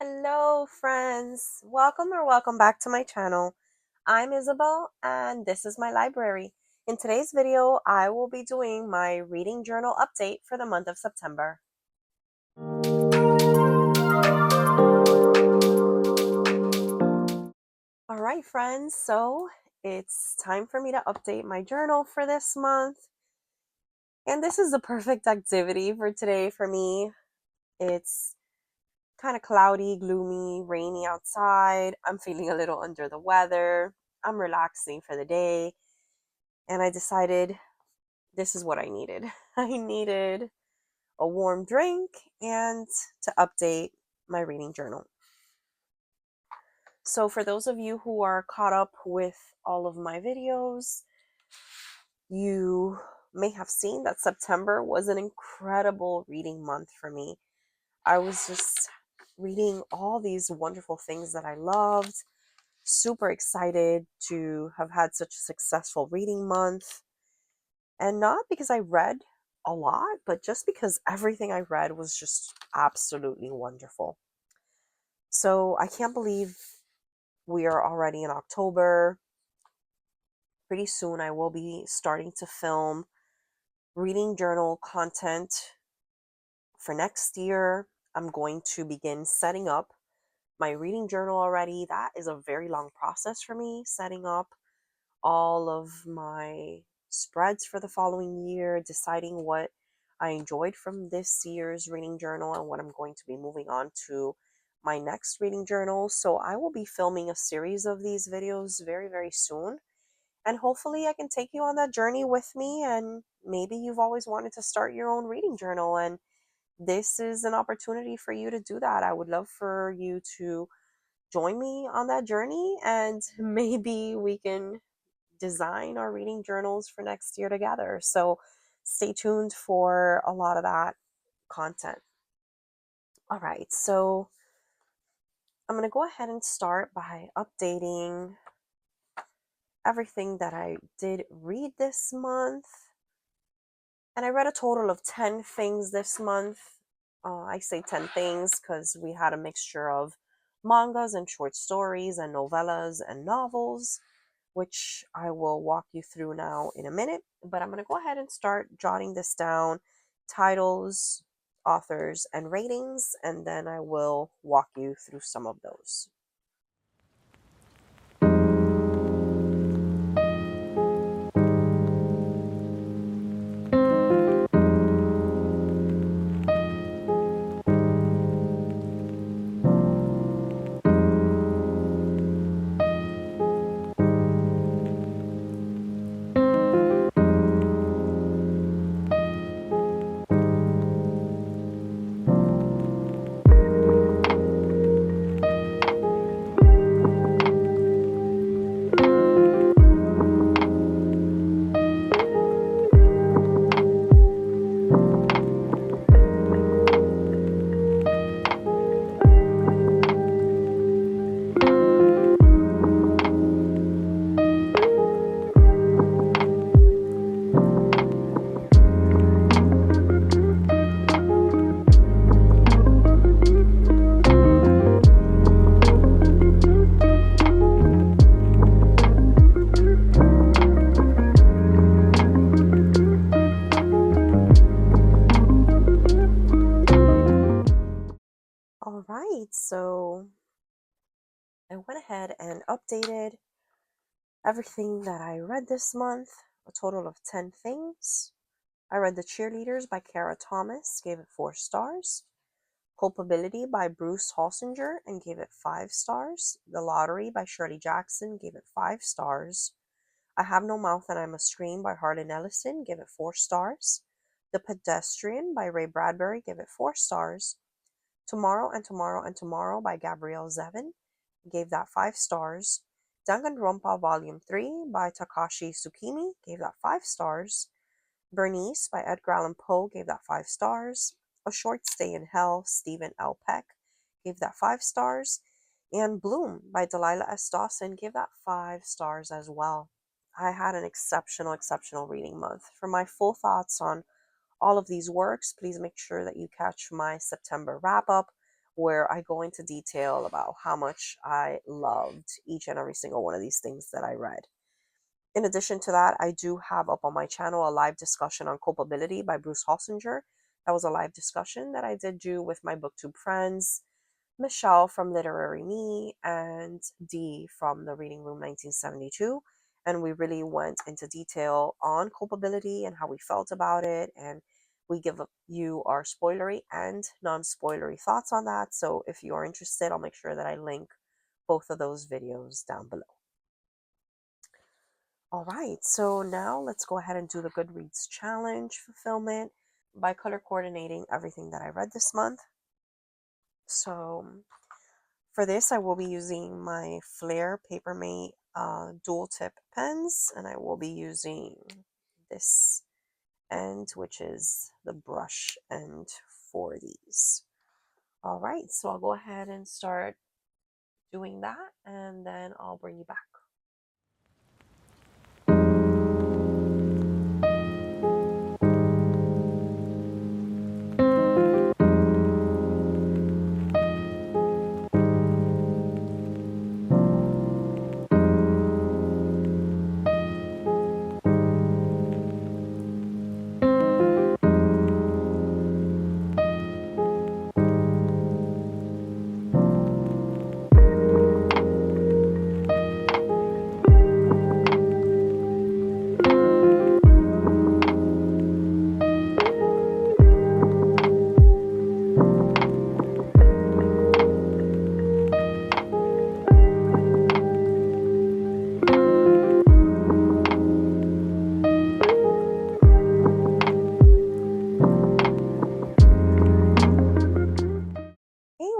Hello, friends. Welcome back to my channel. I'm Isabel, and this is my library. In today's video, I will be doing my reading journal update for the month of September. All right, friends, so it's time for me to update my journal for this month. And this is the perfect activity for today for me. It's kind of cloudy, gloomy, rainy outside. I'm feeling a little under the weather. I'm relaxing for the day. And I decided this is what I needed. I needed a warm drink and to update my reading journal. So, for those of you who are caught up with all of my videos, you may have seen that September was an incredible reading month for me. I was just reading all these wonderful things that I loved. Super excited to have had such a successful reading month. And not because I read a lot, but just because everything I read was just absolutely wonderful. So I can't believe we are already in October. Pretty soon I will be starting to film reading journal content for next year. I'm going to begin setting up my reading journal already. That is a very long process for me, setting up all of my spreads for the following year, deciding what I enjoyed from this year's reading journal and what I'm going to be moving on to my next reading journal. So I will be filming a series of these videos very, very soon. And hopefully I can take you on that journey with me. And maybe you've always wanted to start your own reading journal, and this is an opportunity for you to do that. I would love for you to join me on that journey, and maybe we can design our reading journals for next year together. So stay tuned for a lot of that content. All right, so I'm going to go ahead and start by updating everything that I did read this month. And I read a total of 10 things this month. I say 10 things because we had a mixture of mangas and short stories and novellas and novels, which I will walk you through now in a minute. But I'm going to go ahead and start jotting this down: titles, authors, and ratings, and then I will walk you through some of those. All right, so I went ahead and updated everything that I read this month, a total of 10 things. I read The Cheerleaders by Kara Thomas, gave it 4 stars. Culpability by Bruce Holsinger, and gave it 5 stars. The Lottery by Shirley Jackson, gave it 5 stars. I Have No Mouth and I Must Scream by Harlan Ellison, gave it 4 stars. The Pedestrian by Ray Bradbury, gave it 4 stars. Tomorrow and Tomorrow and Tomorrow by Gabrielle Zevin, gave that 5 stars. Danganronpa Volume 3 by Takashi Tsukimi, gave that 5 stars. Bernice by Edgar Allan Poe, gave that 5 stars. A Short Stay in Hell, Stephen L. Peck, gave that 5 stars. And Bloom by Delilah S. Dawson, gave that 5 stars as well. I had an exceptional reading month. For my full thoughts on all of these works, please make sure that you catch my September wrap up, where I go into detail about how much I loved each and every single one of these things that I read. In addition to that, I do have up on my channel a live discussion on Culpability by Bruce Holsinger. That was a live discussion that I did do with my booktube friends, Michelle from Literary Me and Dee from the Reading Room 1972. And we really went into detail on Culpability and how we felt about it. And we give you our spoilery and non-spoilery thoughts on that. So if you are interested, I'll make sure that I link both of those videos down below. All right, so now let's go ahead and do the Goodreads challenge fulfillment by color coordinating everything that I read this month. So for this, I will be using my Flair Papermate dual tip pens, and I will be using this end, which is the brush end for these. All right, so I'll go ahead and start doing that, and then I'll bring you back.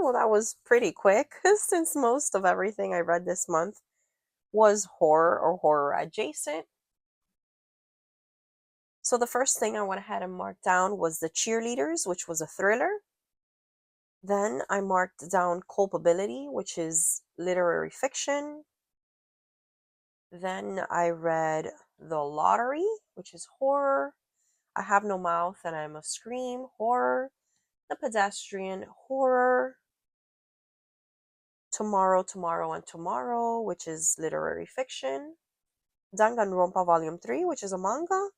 Well, that was pretty quick since most of everything I read this month was horror or horror adjacent. So the first thing I went ahead and marked down was The Cheerleaders, which was a thriller. Then I marked down Culpability, which is literary fiction. Then I read The Lottery, which is horror. I Have No Mouth and I Must Scream, horror. The Pedestrian, horror. Tomorrow, Tomorrow, and Tomorrow, which is literary fiction. Danganronpa Volume 3, which is a manga.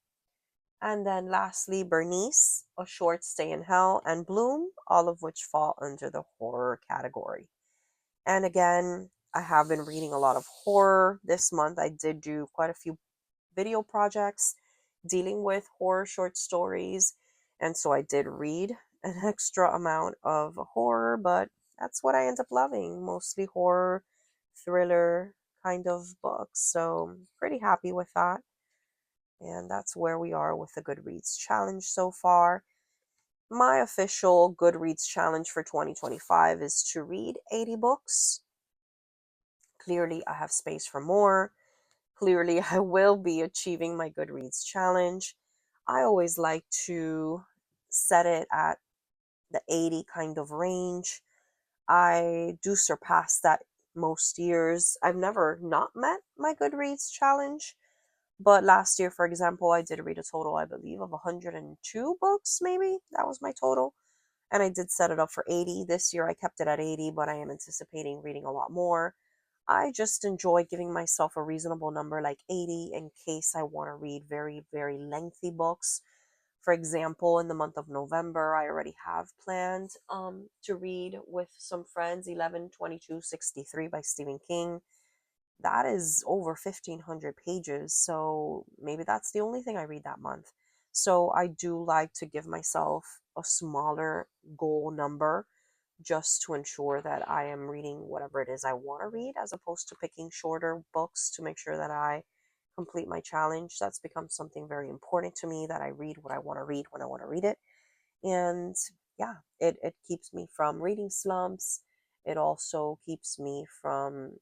And then lastly, Bernice, A Short Stay in Hell, and Bloom, all of which fall under the horror category. And again, I have been reading a lot of horror this month. I did do quite a few video projects dealing with horror short stories. And so I did read an extra amount of horror, but that's what I end up loving, mostly horror, thriller kind of books. So I'm pretty happy with that. And that's where we are with the Goodreads challenge so far. My official Goodreads challenge for 2025 is to read 80 books. Clearly, I have space for more. Clearly, I will be achieving my Goodreads challenge. I always like to set it at the 80 kind of range. I do surpass that most years. I've never not met my Goodreads challenge. But last year, for example, I did read a total, I believe, of 102 books, maybe. That was my total. And I did set it up for 80. This year, I kept it at 80, but I am anticipating reading a lot more. I just enjoy giving myself a reasonable number like 80 in case I want to read very, very lengthy books. For example, in the month of November, I already have planned to read with some friends 11/22/63 by Stephen King. That is over 1,500 pages. So maybe that's the only thing I read that month. So I do like to give myself a smaller goal number just to ensure that I am reading whatever it is I want to read, as opposed to picking shorter books to make sure that I complete my challenge. That's become something very important to me, that I read what I want to read when I want to read it. And yeah, it keeps me from reading slumps. It also keeps me from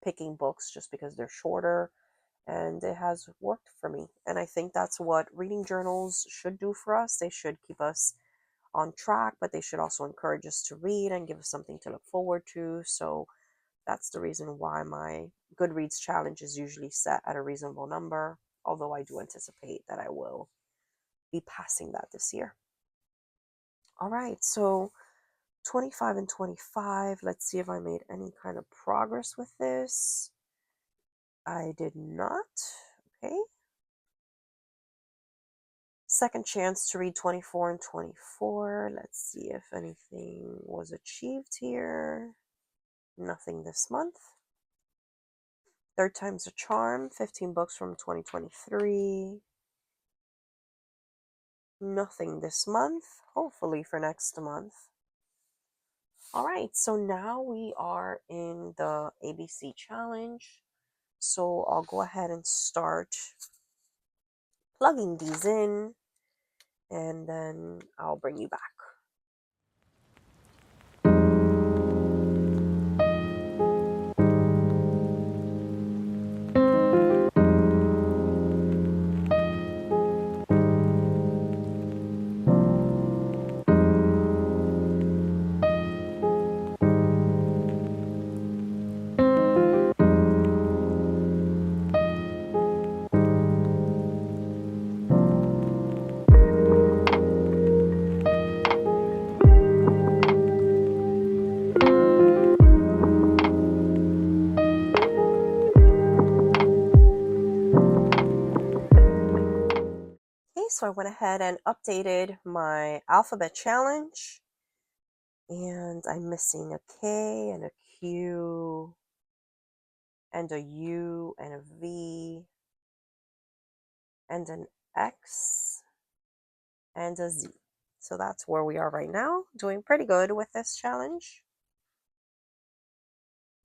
picking books just because they're shorter, and it has worked for me. And I think that's what reading journals should do for us. They should keep us on track, but they should also encourage us to read and give us something to look forward to. So that's the reason why my Goodreads challenge is usually set at a reasonable number, although I do anticipate that I will be passing that this year. All right, so 25 and 25. Let's see if I made any kind of progress with this. I did not. Okay. Second chance to read 24 and 24. Let's see if anything was achieved here. Nothing this month. Third time's a charm. 15 books from 2023. Nothing this month. Hopefully for next month. All right, so now we are in the ABC challenge. So I'll go ahead and start plugging these in, and then I'll bring you back. Okay, so I went ahead and updated my alphabet challenge, and I'm missing a K and a Q and a U and a V and an X and a Z. So that's where we are right now, doing pretty good with this challenge.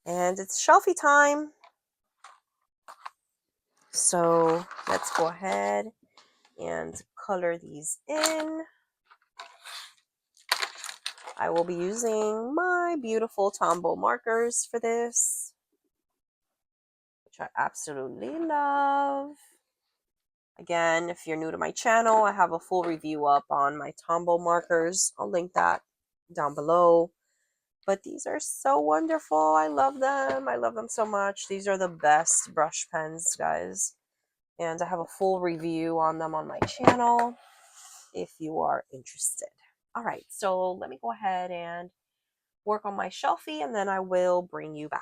And it's Shelfie time. So let's go ahead and color these in. I will be using my beautiful Tombow markers for this, which I absolutely love. Again, if you're new to my channel, I have a full review up on my Tombow markers. I'll link that down below. But these are so wonderful. I love them. I love them so much. These are the best brush pens, guys. And I have a full review on them on my channel if you are interested. All right, so let me go ahead and work on my Shelfie, and then I will bring you back.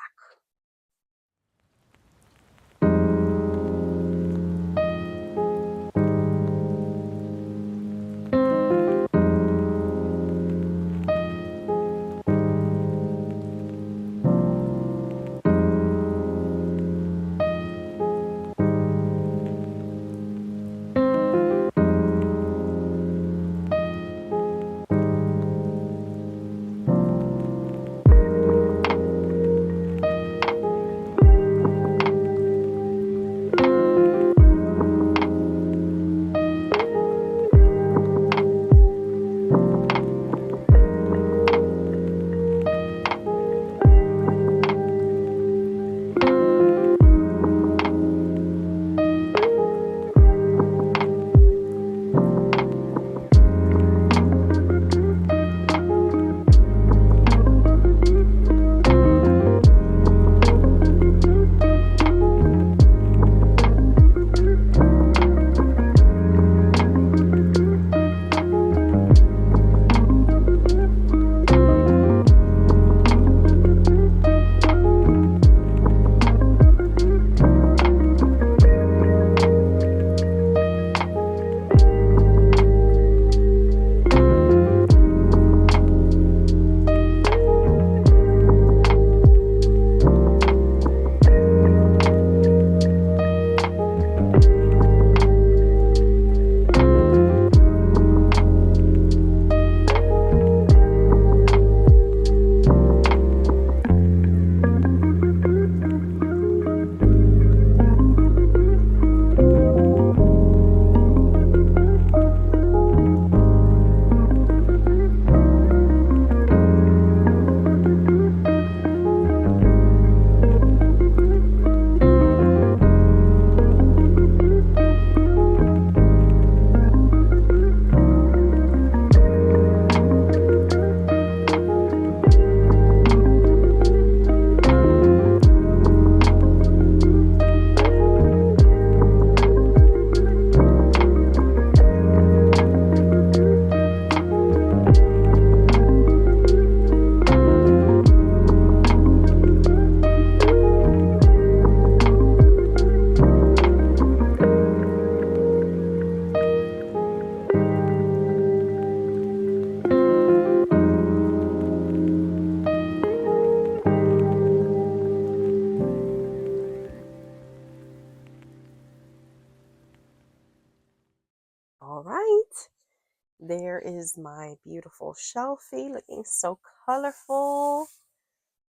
there is my beautiful Shelfie looking so colorful.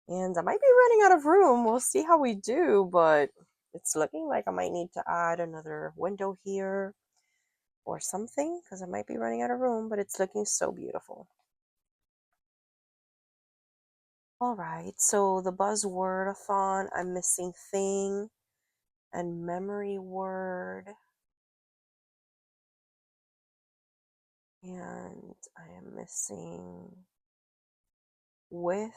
And I might be running out of room. We'll see how we do, but it's looking like I might need to add another window here or something because I might be running out of room, but it's looking so beautiful. All right, so the Buzzword-a-thon, I'm missing thing and memory word. And I am missing with,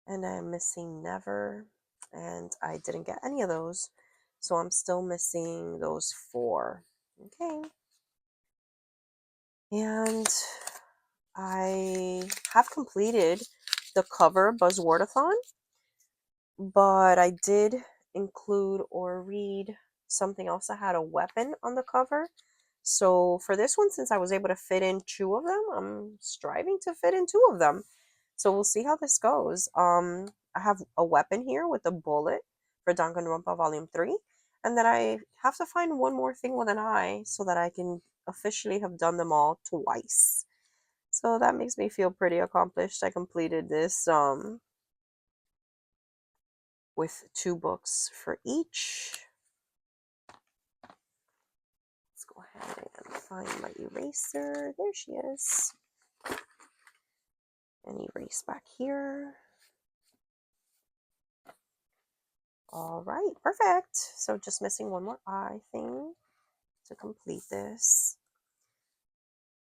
and I'm missing never, and I didn't get any of those, so I'm still missing those 4. Okay. And I have completed the cover Buzzword-a-thon, but I did include or read something else that had a weapon on the cover. So for this one, since I was able to fit in 2 of them, I'm striving to fit in 2 of them. So we'll see how this goes. I have a weapon here with a bullet for Danganronpa Volume 3. And then I have to find one more thing with an eye so that I can officially have done them all twice. So that makes me feel pretty accomplished. I completed this with 2 books for each. Let's go ahead and find my eraser. There she is. And erase back here. All right, perfect. So just missing one more eye thing to complete this.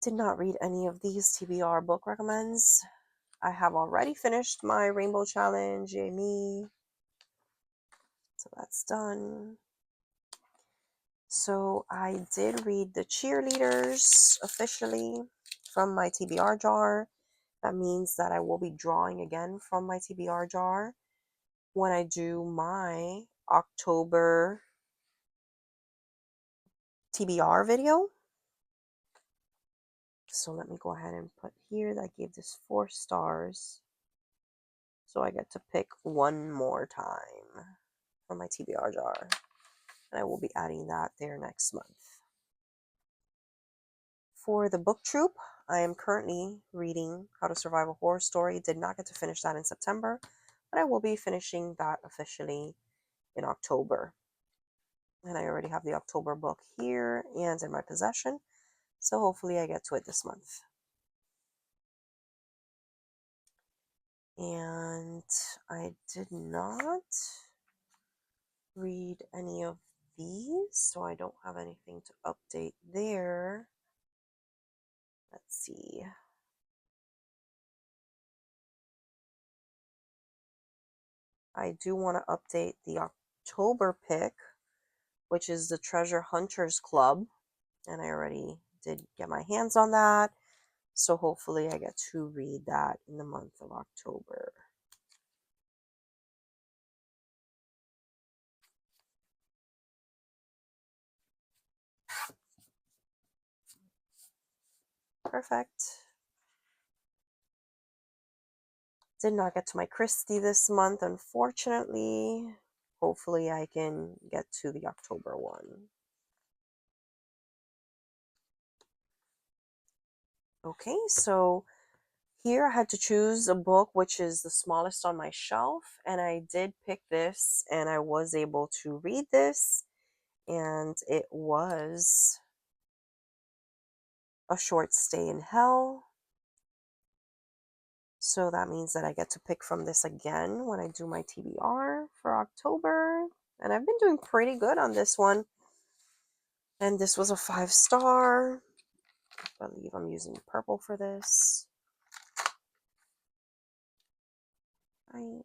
Did not read any of these TBR book recommends. I have already finished my Rainbow Challenge, yay me. So that's done. So I did read The Cheerleaders officially from my TBR jar. That means that I will be drawing again from my TBR jar when I do my October TBR video. So let me go ahead and put here that I gave this 4 stars. So I get to pick one more time from my TBR jar. And I will be adding that there next month. For the book troop, I am currently reading How to Survive a Horror Story. Did not get to finish that in September, but I will be finishing that officially in October. And I already have the October book here and in my possession. So hopefully I get to it this month. And I did not read any of these, so I don't have anything to update there. Let's see. I do want to update the October pick, which is the Treasure Hunters Club, and I already did get my hands on that, so hopefully I get to read that in the month of October. Perfect. Did not get to my Christie this month, unfortunately. Hopefully I can get to the October one. Okay, so here I had to choose a book which is the smallest on my shelf, and I did pick this, and I was able to read this, and it was A Short Stay in Hell. So that means that I get to pick from this again when I do my TBR for October. And I've been doing pretty good on this one. And this was a 5-star. I believe I'm using purple for this. Right.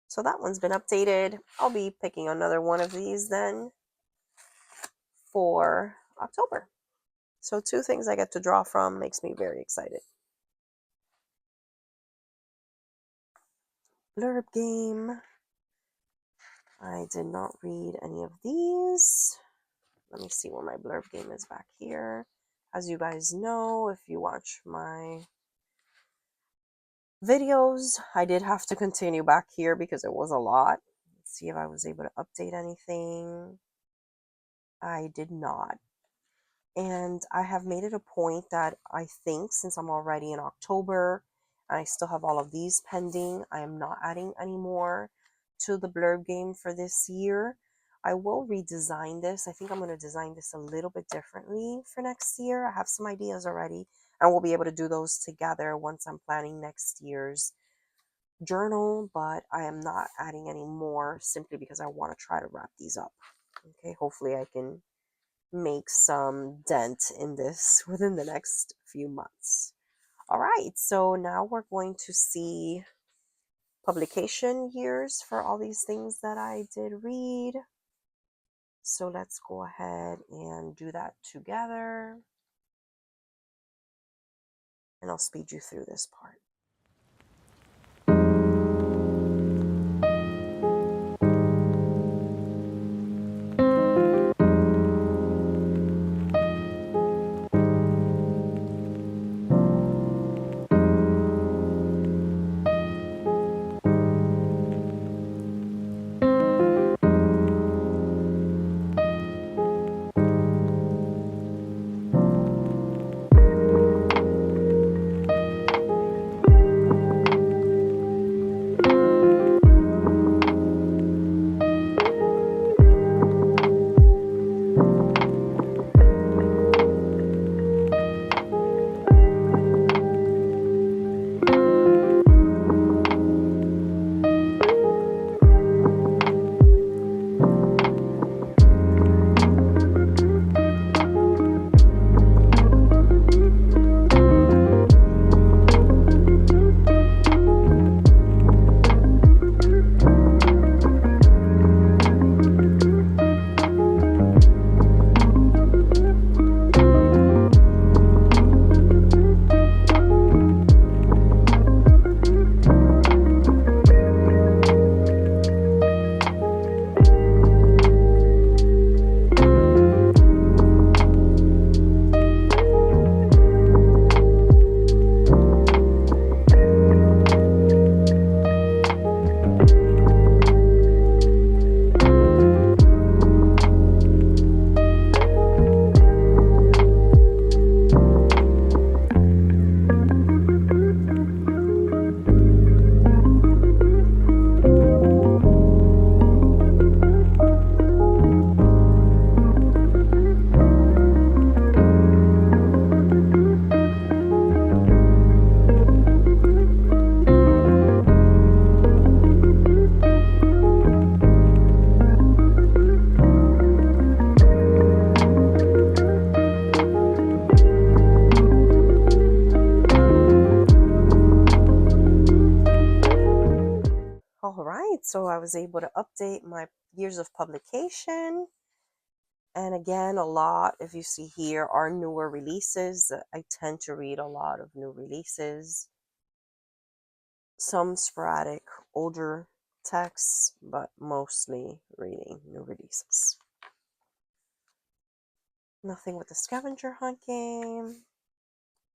So that one's been updated. I'll be picking another one of these then for October. So 2 things I get to draw from makes me very excited. Blurb game. I did not read any of these. Let me see where my blurb game is back here. As you guys know, if you watch my videos, I did have to continue back here because it was a lot. Let's see if I was able to update anything. I did not. And I have made it a point that I think since I'm already in October and I still have all of these pending, I am not adding any more to the blurb game for this year. I will redesign this. I think I'm going to design this a little bit differently for next year. I have some ideas already, and we'll be able to do those together once I'm planning next year's journal, but I am not adding any more simply because I want to try to wrap these up. Okay, hopefully I can make some dent in this within the next few months. All right, so now we're going to see publication years for all these things that I did read. So let's go ahead and do that together. And I'll speed you through this part. All right, so I was able to update my years of publication. And again, a lot, if you see here, are newer releases. I tend to read a lot of new releases. Some sporadic older texts, but mostly reading new releases. Nothing with the scavenger hunt game.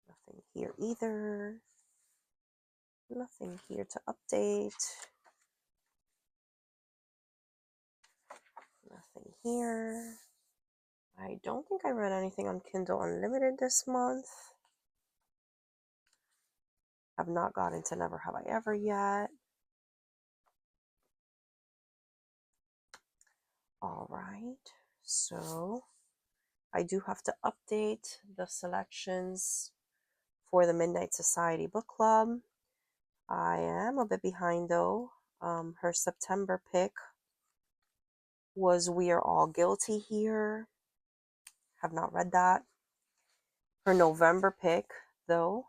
Nothing here either. Nothing here to update. Nothing here. I don't think I read anything on Kindle Unlimited this month. I've not gotten to Never Have I Ever yet. All right, so I do have to update the selections for the Midnight Society book club. I am a bit behind though. Her September pick was We Are All Guilty Here. Have not read that. Her November pick, though,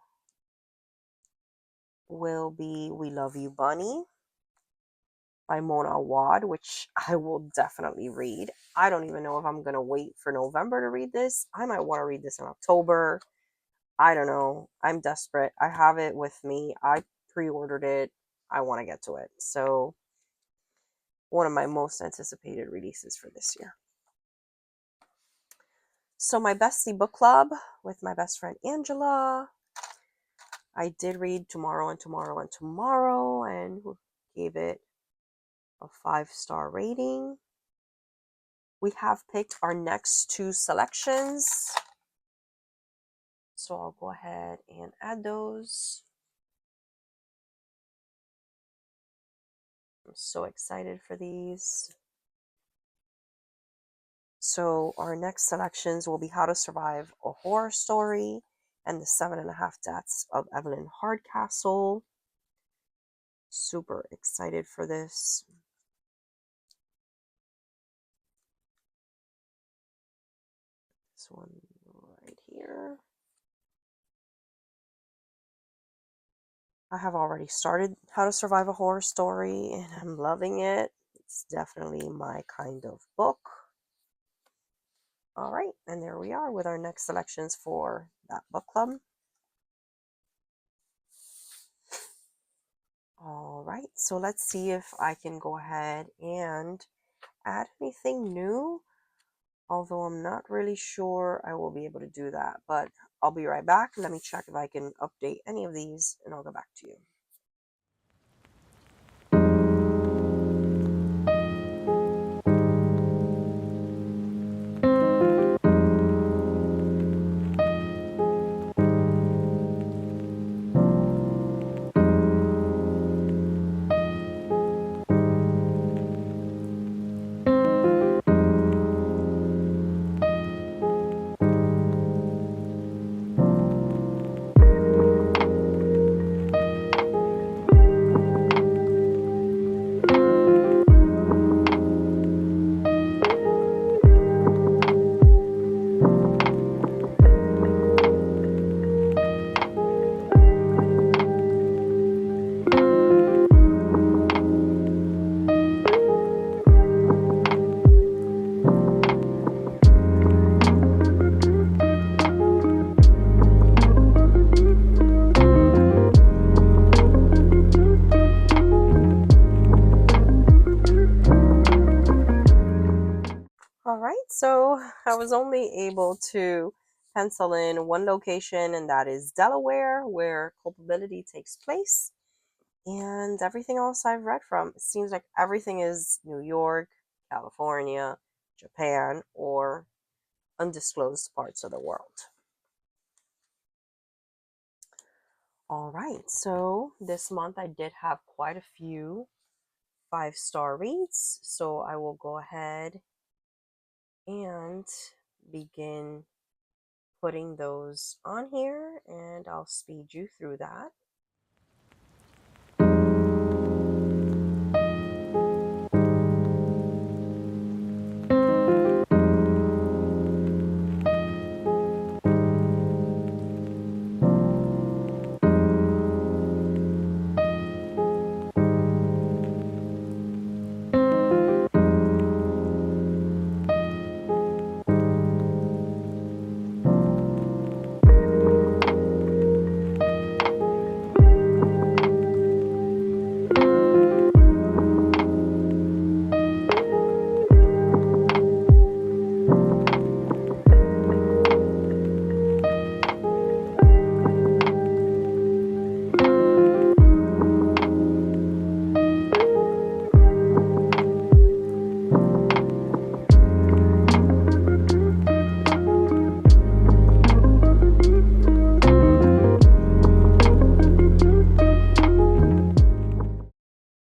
will be We Love You, Bunny by Mona Awad, which I will definitely read. I don't even know if I'm going to wait for November to read this. I might want to read this in October. I don't know. I'm desperate. I have it with me. I pre-ordered it. I want to get to it. So, one of my most anticipated releases for this year. So, my bestie book club with my best friend Angela. I did read Tomorrow and Tomorrow and Tomorrow and gave it a 5-star rating. We have picked our next 2 selections. So I'll go ahead and add those. I'm so excited for these. So our next selections will be How to Survive a Horror Story and The 7.5 Deaths of Evelyn Hardcastle. Super excited for this. This one right here. I have already started How to Survive a Horror Story and I'm loving it. It's definitely my kind of book. All right, and there we are with our next selections for that book club. All right, so let's see if I can go ahead and add anything new, although I'm not really sure I will be able to do that, but I'll be right back. Let me check if I can update any of these and I'll go back to you. All right, so I was only able to pencil in one location, and that is Delaware, where Culpability takes place. And everything else I've read from, it seems like everything is New York, California, Japan, or undisclosed parts of the world. All right, so this month I did have quite a few 5-star reads, so I will go ahead and begin putting those on here, and I'll speed you through that.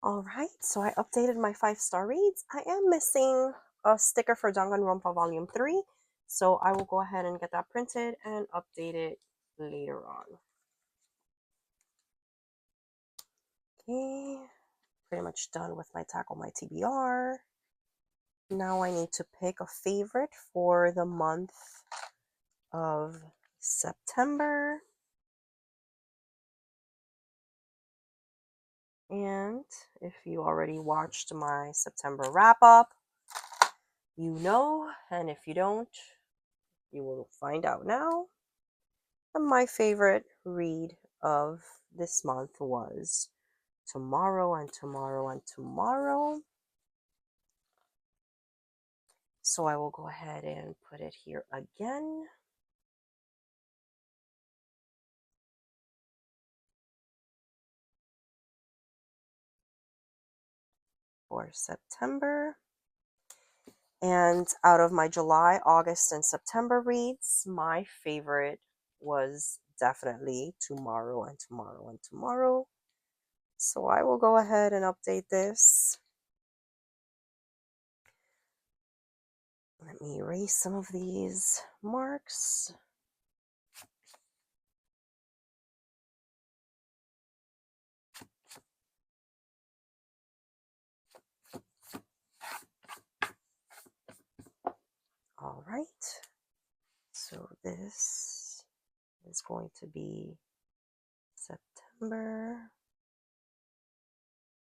All right, so I updated my 5-star reads. I am missing a sticker for Danganronpa Volume 3, so I will go ahead and get that printed and update it later on. Okay, pretty much done with my Tackle My TBR. Now I need to pick a favorite for the month of September. And if you already watched my September wrap-up, you know, and if you don't, you will find out now. And my favorite read of this month was Tomorrow and Tomorrow and Tomorrow. So I will go ahead and put it here again. for September. And out of my July, August, and September reads, my favorite was definitely Tomorrow and Tomorrow and Tomorrow. So I will go ahead and update this. Let me erase some of these marks. All right. So this is going to be September.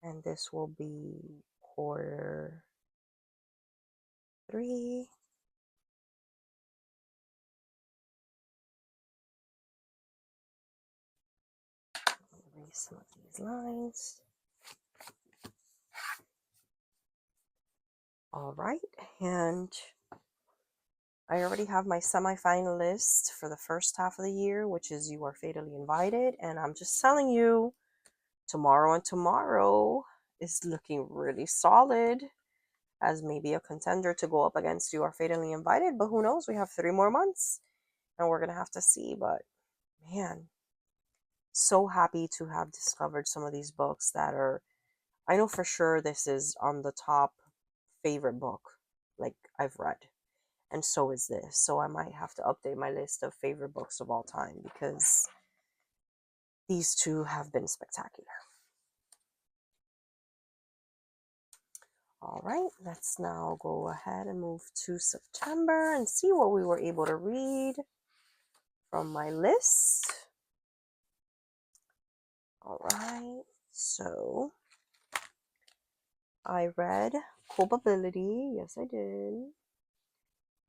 And this will be quarter 3. Erase some of these lines. All right, and I already have my semi-finalist for the first half of the year, which is You Are Fatally Invited, and I'm just telling you, Tomorrow and Tomorrow is looking really solid as maybe a contender to go up against You Are Fatally Invited, but who knows? We have 3 more months, and we're gonna have to see. But man, so happy to have discovered some of these books that are, I know for sure this is on the top favorite book like I've read, and so is this. So I might have to update my list of favorite books of all time because these two have been spectacular. All right, let's now go ahead and move to September and see what we were able to read from my list. All right, so I read Culpability. Yes, I did.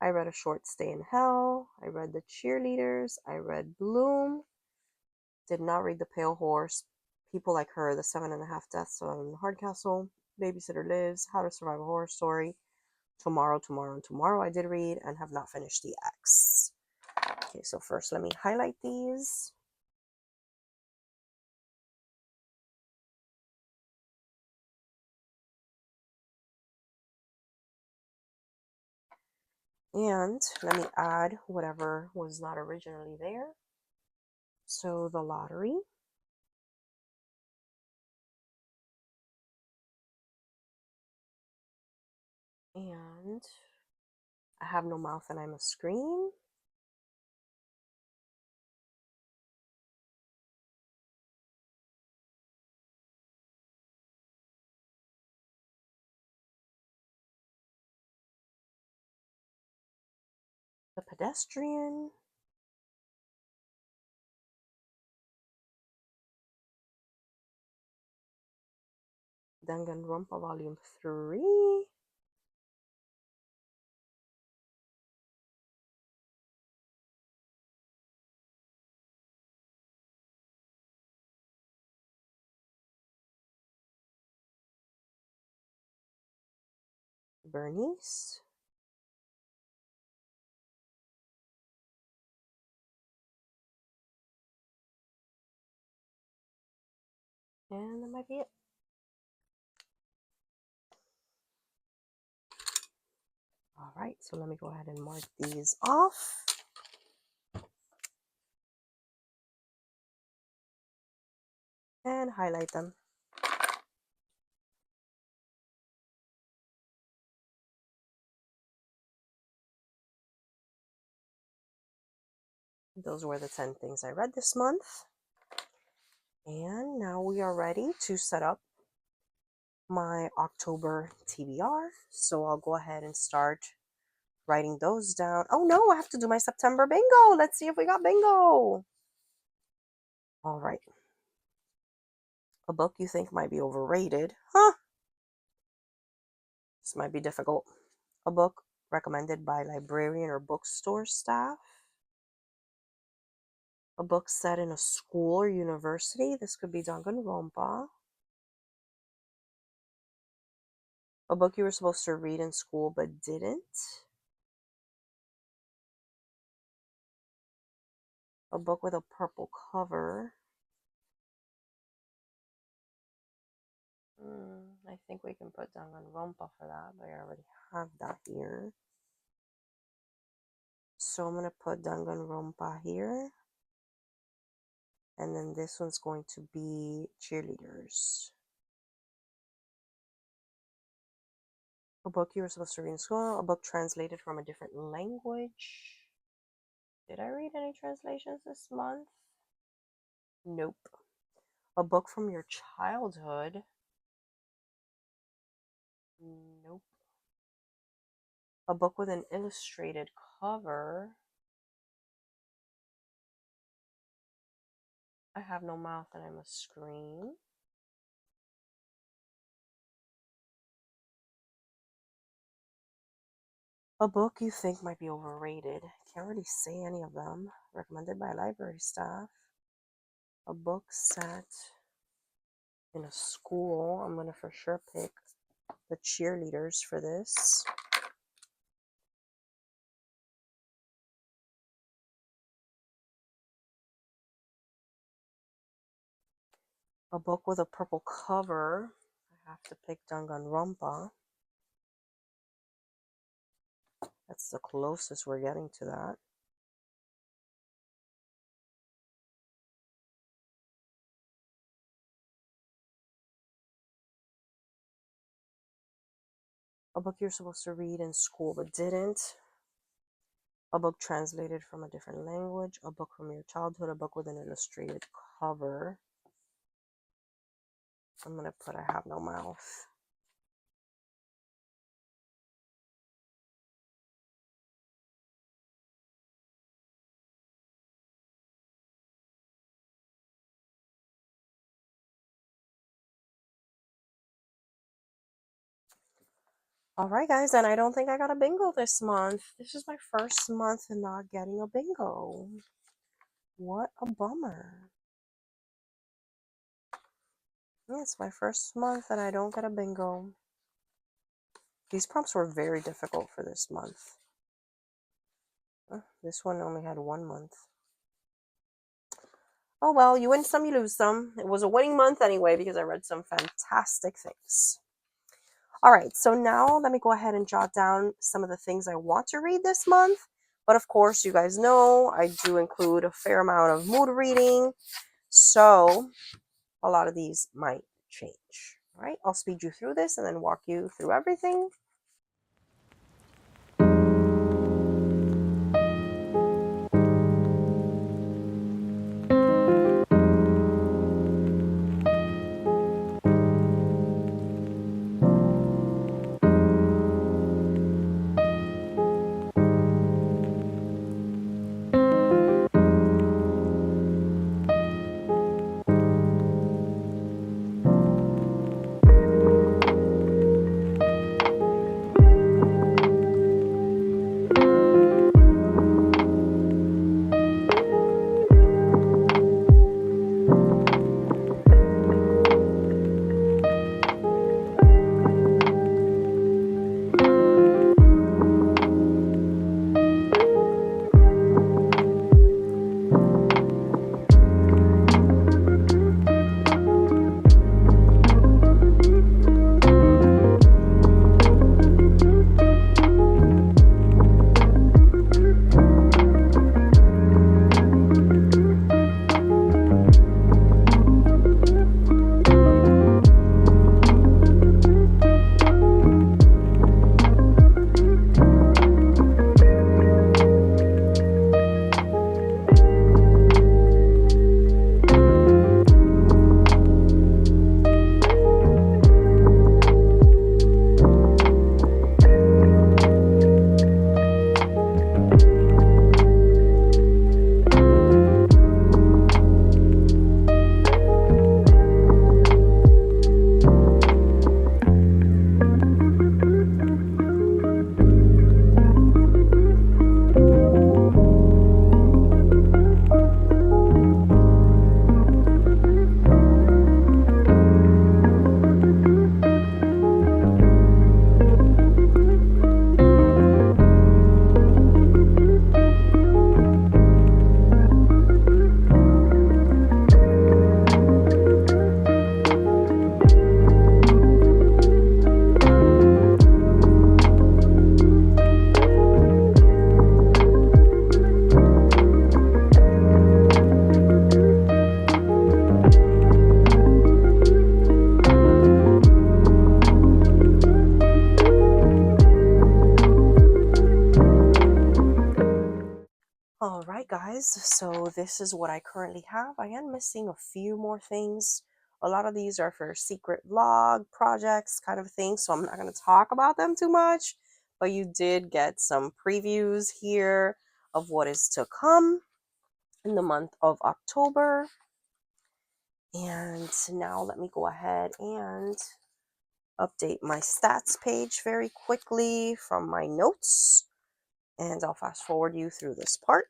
I read A Short Stay in Hell. I read The Cheerleaders. I read Bloom. Did not read The Pale Horse. People Like Her, The 7.5 Deaths on Hardcastle. Babysitter Lives. How to Survive a Horror Story. Tomorrow, Tomorrow, and Tomorrow I did read and have not finished The X. Okay, so first let me highlight these. And let me add whatever was not originally there. So The Lottery. And I Have No Mouth and I'm a Scream. The Pedestrian. Danganronpa Volume 3. Bernice. And that might be it. All right, so let me go ahead and mark these off. And highlight them. Those were the 10 things I read this month. And now we are ready to set up my October TBR. So I'll go ahead and start writing those down. Oh no, I have to do my September bingo. Let's see if we got bingo. All right. A book you think might be overrated. Huh? This might be difficult. A book recommended by librarian or bookstore staff. A book set in a school or university. This could be Danganronpa. A book you were supposed to read in school but didn't. A book with a purple cover. I think we can put Danganronpa for that, but I already have that here. So I'm going to put Danganronpa here. And then this one's going to be Cheerleaders. A book you were supposed to read in school. A book translated from a different language. Did I read any translations this month? Nope. A book from your childhood. Nope. A book with an illustrated cover. I have no mouth and I must scream. A book you think might be overrated. Can't really say any of them. Recommended by library staff. A book set in a school. I'm going to for sure pick the Cheerleaders for this. A book with a purple cover. I have to pick Danganronpa. That's the closest we're getting to that. A book you're supposed to read in school but didn't. A book translated from a different language. A book from your childhood. A book with an illustrated cover. I'm going to put I Have No Mouth. Alright guys, and I don't think I got a bingo this month. This is my first month not getting a bingo. What a bummer. Yeah, it's my first month and I don't get a bingo. These prompts were very difficult for this month. This one only had 1 month. Oh well, you win some, you lose some. It was a winning month anyway because I read some fantastic things. Alright, so now let me go ahead and jot down some of the things I want to read this month. But of course, you guys know I do include a fair amount of mood reading. So a lot of these might change. All right, I'll speed you through this and then walk you through everything. All right, guys, so this is what I currently have. I am missing a few more things. A lot of these are for secret vlog projects kind of thing, so I'm not going to talk about them too much, but you did get some previews here of what is to come in the month of October. And now let me go ahead and update my stats page very quickly from my notes, and I'll fast forward you through this part.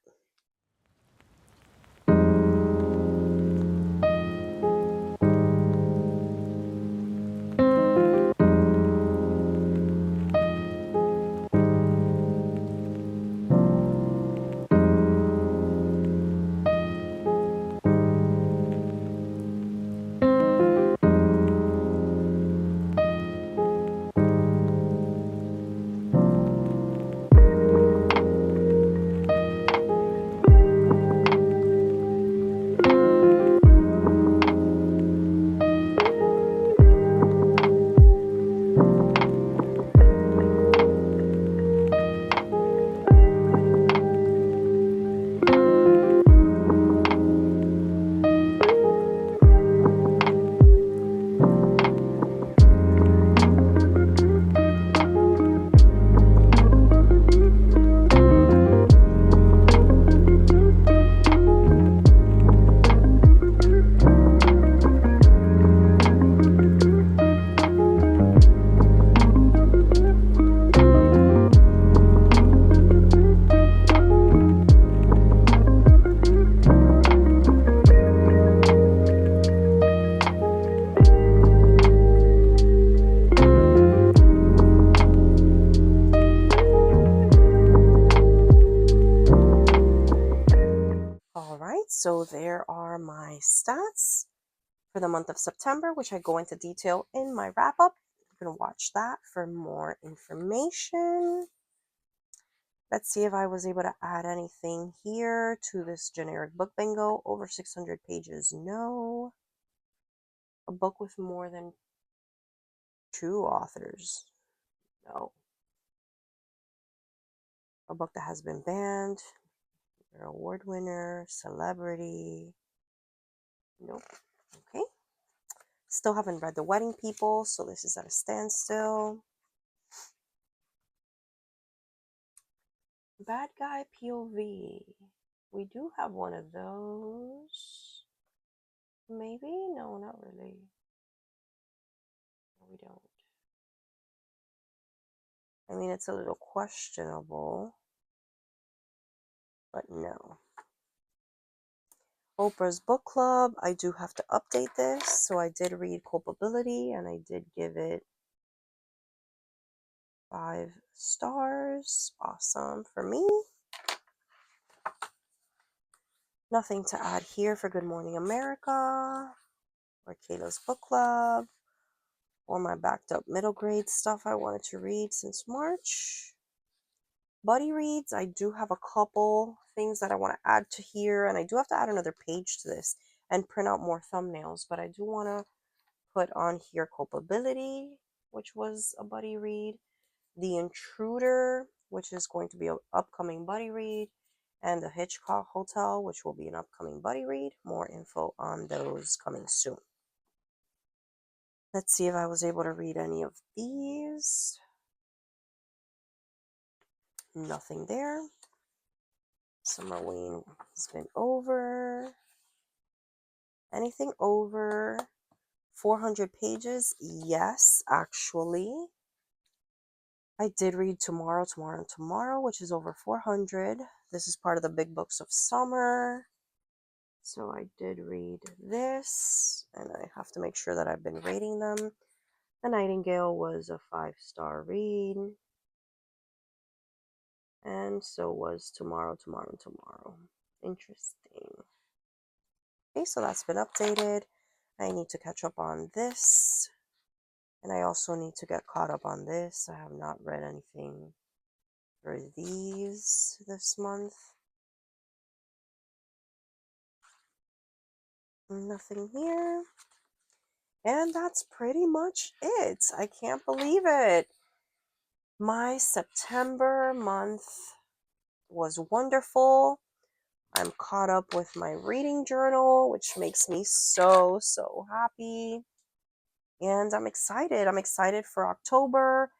All right, so there are my stats for the month of September, which I go into detail in my wrap up. You can watch that for more information. Let's see if I was able to add anything here to this generic book bingo. Over 600 pages, no. A book with more than 2 authors, no. A book that has been banned, an award winner, celebrity, nope. Okay. Still haven't read The Wedding People, so this is at a standstill. Bad Guy POV. We do have one of those. Maybe? No, not really. No, we don't. I mean, it's a little questionable, but no. Oprah's Book Club. I do have to update this. So I did read Culpability, and I did give it 5 stars. Awesome for me. Nothing to add here for Good Morning America or Kayla's Book Club or my backed up middle grade stuff I wanted to read since March. Buddy reads, I do have a couple things that I want to add to here, and I do have to add another page to this and print out more thumbnails, but I do want to put on here Culpability, which was a buddy read, The Intruder, which is going to be an upcoming buddy read, and The Hitchcock Hotel, which will be an upcoming buddy read. More info on those coming soon. Let's see if I was able to read any of these. Nothing there. Summerween has been over. Anything over 400 pages? Yes, actually. I did read Tomorrow, and Tomorrow, which is over 400. This is part of the big books of summer. So I did read this, and I have to make sure that I've been rating them. The Nightingale was a 5-star read. And so was Tomorrow, and Tomorrow. Interesting. Okay, so that's been updated. I need to catch up on this. And I also need to get caught up on this. I have not read anything for these this month. Nothing here. And that's pretty much it. I can't believe it. My September month was wonderful. I'm caught up with my reading journal, which makes me so, so happy. And I'm excited. I'm excited for October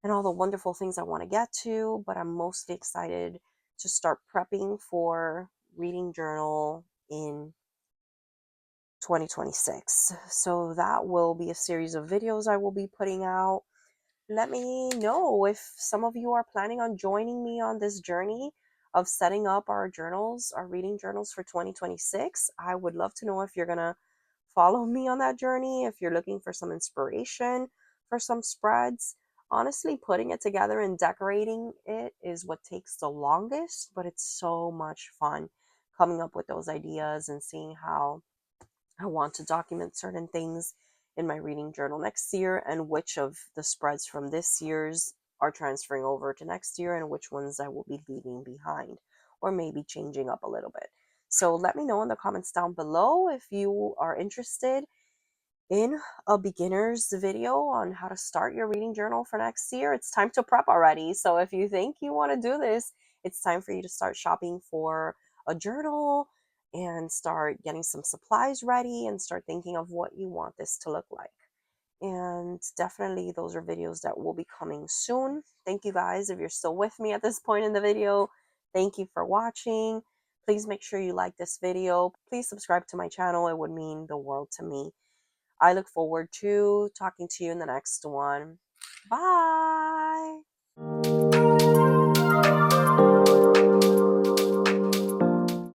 and all the wonderful things I want to get to, but I'm mostly excited to start prepping for reading journal in 2026. So that will be a series of videos I will be putting out. Let me know if some of you are planning on joining me on this journey of setting up our journals, our reading journals for 2026. I would love to know if you're going to follow me on that journey, if you're looking for some inspiration for some spreads. Honestly, putting it together and decorating it is what takes the longest, but it's so much fun coming up with those ideas and seeing how I want to document certain things in my reading journal next year, and which of the spreads from this year's are transferring over to next year and which ones I will be leaving behind or maybe changing up a little bit. So let me know in the comments down below if you are interested in a beginner's video on how to start your reading journal for next year. It's time to prep already. So if you think you want to do this, it's time for you to start shopping for a journal and start getting some supplies ready and start thinking of what you want this to look like. And definitely those are videos that will be coming soon. Thank you guys if you're still with me at this point in the video. Thank you for watching. Please make sure you like this video. Please subscribe to my channel. It would mean the world to me. I look forward to talking to you in the next one. Bye.